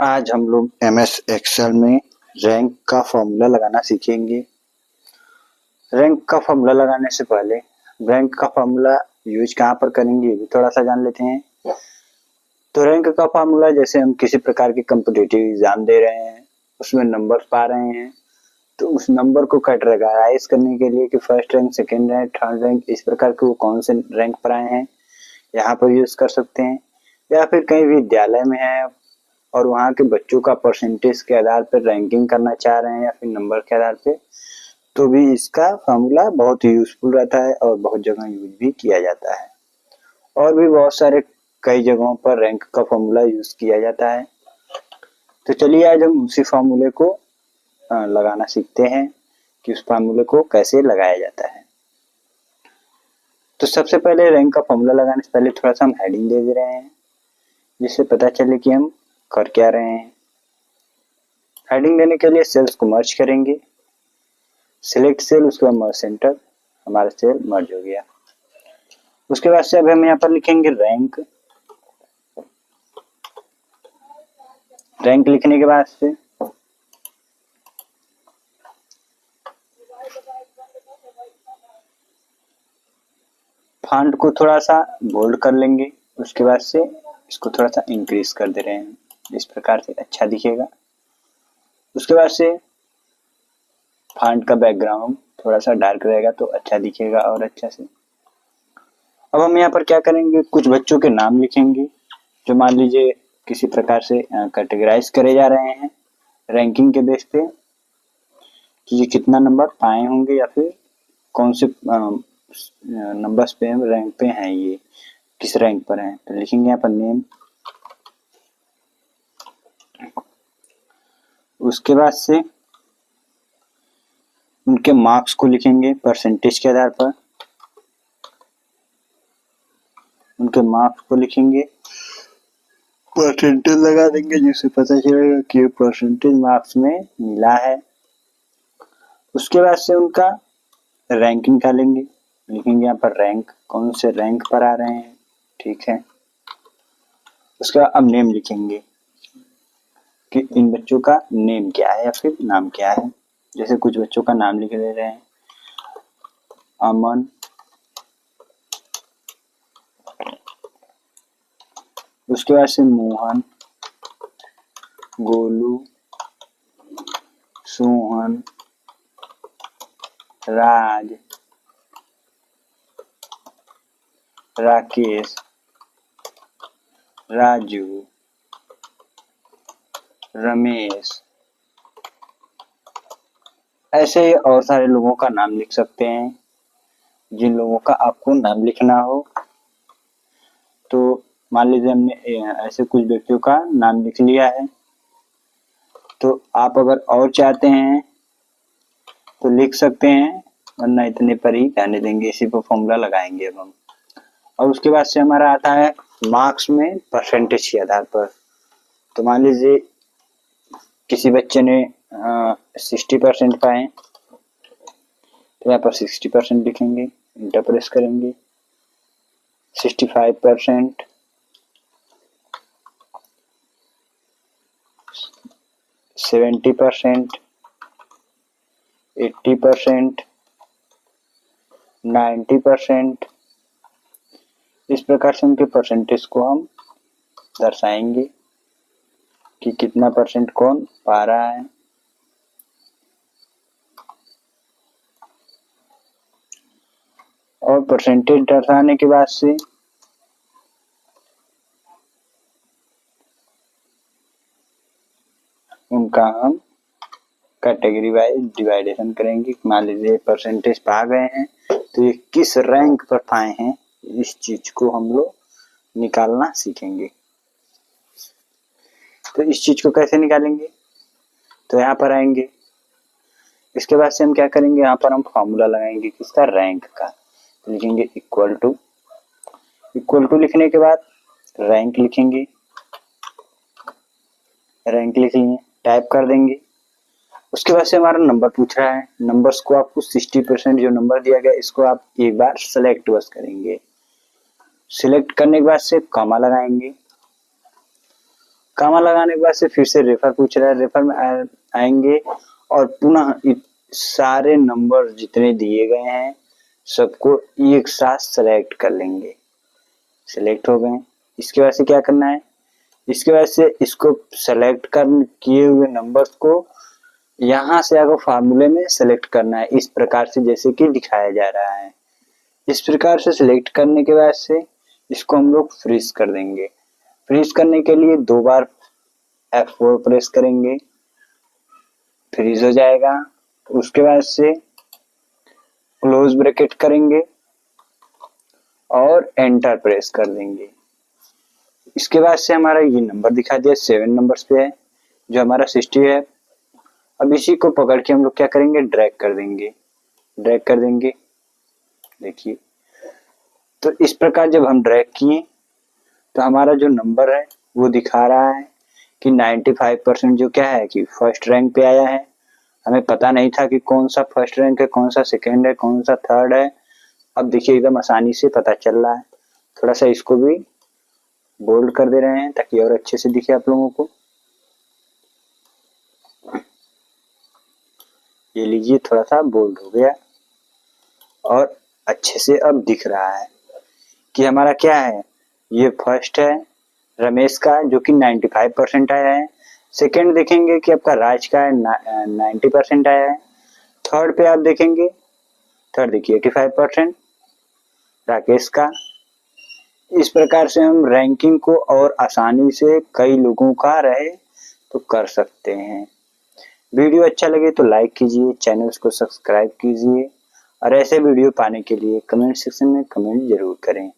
आज हम लोग MS एक्सेल में रैंक का फॉर्मूला लगाना सीखेंगे। रैंक का फॉर्मूला लगाने से पहले रैंक का फॉर्मूला यूज कहाँ पर करेंगे ये भी थोड़ा सा जान लेते हैं। तो रैंक का फॉर्मूला जैसे हम किसी प्रकार की कॉम्पिटिटिव एग्जाम दे रहे हैं, उसमें नंबर पा रहे हैं, तो उस नंबर को कैटेगराइज करने के लिए कि first rank, second rank, third rank, इस प्रकार के वो कौन से रैंक पर आए हैं यहाँ पर यूज कर सकते हैं। या फिर कहीं विद्यालय में है और वहाँ के बच्चों का परसेंटेज के आधार पर रैंकिंग करना चाह रहे हैं या फिर नंबर के आधार पे, तो भी इसका फॉर्मूला बहुत यूजफुल रहता है और बहुत जगह यूज भी किया जाता है। और भी बहुत सारे कई जगहों पर रैंक का फॉर्मूला यूज किया जाता है। तो चलिए आज हम उसी फॉर्मूले को लगाना सीखते हैं कि उस फॉर्मूले को कैसे लगाया जाता है। तो सबसे पहले रैंक का फॉर्मूला लगाने से पहले थोड़ा सा हम हेडिंग दे रहे हैं, जिससे पता चले कि हम कर क्या रहे हैं। हेडिंग देने के लिए सेल्स को मर्ज करेंगे, सिलेक्ट सेल, उसके बाद मर्ज सेंटर, हमारा सेल मर्ज हो गया। उसके बाद से अब हम यहाँ पर लिखेंगे रैंक। रैंक लिखने के बाद से फॉन्ट को थोड़ा सा बोल्ड कर लेंगे, उसके बाद से इसको थोड़ा सा इंक्रीज कर दे रहे हैं, इस प्रकार से अच्छा दिखेगा। उसके बाद से फॉन्ट का बैकग्राउंड थोड़ा सा डार्क रहेगा तो अच्छा दिखेगा और अच्छा से। अब हम यहाँ पर क्या करेंगे, कुछ बच्चों के नाम लिखेंगे जो मान लीजिए किसी प्रकार से कैटेगराइज करे जा रहे हैं रैंकिंग के बेस पे कि ये कितना नंबर पाए होंगे या फिर कौन से नंबर्स पे रैंक पे हैं, ये किस रैंक पर हैं। तो लिखेंगे यहाँ पर नेम। उसके बाद से उनके मार्क्स को लिखेंगे परसेंटेज के आधार पर, उनके मार्क्स को लिखेंगे, परसेंटेज लगा देंगे जिससे पता चलेगा कि परसेंटेज मार्क्स में मिला है। उसके बाद से उनका रैंक निकालेंगे, लिखेंगे यहाँ पर रैंक, कौन से रैंक पर आ रहे हैं, ठीक है। उसके बाद अब नेम लिखेंगे कि इन बच्चों का नेम क्या है या फिर नाम क्या है। जैसे कुछ बच्चों का नाम लिख दे रहे हैं, अमन, उसके बाद से मोहन, गोलू, सोहन, राज, राकेश, राजू, रमेश, ऐसे ही और सारे लोगों का नाम लिख सकते हैं। जिन लोगों का आपको नाम लिखना हो, तो मान लीजिए हमने ऐसे कुछ व्यक्तियों का नाम लिख लिया है, तो आप अगर और चाहते हैं तो लिख सकते हैं, वरना इतने पर ही रहने देंगे, इसी पर फॉर्मूला लगाएंगे अब हम। और उसके बाद से हमारा आता है मार्क्स में परसेंटेज के आधार पर। तो मान लीजिए किसी बच्चे ने 60% पाए, तो यहाँ पर 60% लिखेंगे, इंटर प्रेस करेंगे, 65%, 70%, 80%, 90%, इस प्रकार से उनके परसेंटेज को हम दर्शाएंगे कि कितना परसेंट कौन पा रहा है। और परसेंटेज दर्शाने के बाद से उनका हम कैटेगरी वाइज डिवाइडेशन करेंगे। मान लीजिए परसेंटेज पा गए हैं तो ये किस रैंक पर पाए हैं, इस चीज को हम लोग निकालना सीखेंगे। तो इस चीज को कैसे निकालेंगे, तो यहाँ पर आएंगे। इसके बाद से हम क्या करेंगे, यहाँ पर हम फॉर्मूला लगाएंगे किसका, रैंक का। तो लिखेंगे इक्वल टू लिखने के बाद रैंक लिखेंगे, रैंक लिख लिए, टाइप कर देंगे। उसके बाद से हमारा नंबर पूछ रहा है, नंबर्स को आपको 60% जो नंबर दिया गया इसको आप एक बार सेलेक्ट बस करेंगे। सिलेक्ट करने के बाद से कॉमा लगाएंगे, कॉमा लगाने के बाद से फिर से रेफर पूछ रहा है, रेफर में आएंगे और पुनः सारे नंबर जितने दिए गए हैं सबको एक साथ सेलेक्ट कर लेंगे। सेलेक्ट हो गए। इसके बाद से क्या करना है, इसके बाद से इसको सेलेक्ट कर किए हुए नंबर्स को यहाँ से आगे फार्मूले में सेलेक्ट करना है, इस प्रकार से जैसे कि दिखाया जा रहा है। इस प्रकार से सिलेक्ट करने के बाद से इसको हम लोग फ्रीज कर देंगे। फ्रीज करने के लिए 2 बार F4 प्रेस करेंगे, फ्रीज हो जाएगा। उसके बाद से क्लोज ब्रैकेट करेंगे और एंटर प्रेस कर देंगे। इसके बाद से हमारा ये नंबर दिखा दिया 7 नंबर्स पे है जो हमारा 60 है। अब इसी को पकड़ के हम लोग क्या करेंगे, ड्रैग कर देंगे, ड्रैग कर देंगे। देखिए तो इस प्रकार जब हम ड्रैग किए तो हमारा जो नंबर है वो दिखा रहा है कि 95% जो क्या है कि फर्स्ट रैंक पे आया है। हमें पता नहीं था कि कौन सा फर्स्ट रैंक है, कौन सा सेकंड है, कौन सा थर्ड है। अब देखिए एकदम आसानी से पता चल रहा है। थोड़ा सा इसको भी बोल्ड कर दे रहे हैं ताकि और अच्छे से दिखे आप लोगों को। ये लीजिए थोड़ा सा बोल्ड हो गया और अच्छे से अब दिख रहा है कि हमारा क्या है, ये फर्स्ट है रमेश का जो कि 95% आया है। सेकंड देखेंगे कि आपका राज का है 90% आया है। थर्ड पे आप देखेंगे, थर्ड देखिए 85% राकेश का। इस प्रकार से हम रैंकिंग को और आसानी से कई लोगों का रहे तो कर सकते हैं। वीडियो अच्छा लगे तो लाइक कीजिए, चैनल को सब्सक्राइब कीजिए और ऐसे वीडियो पाने के लिए कमेंट सेक्शन में कमेंट जरूर करें।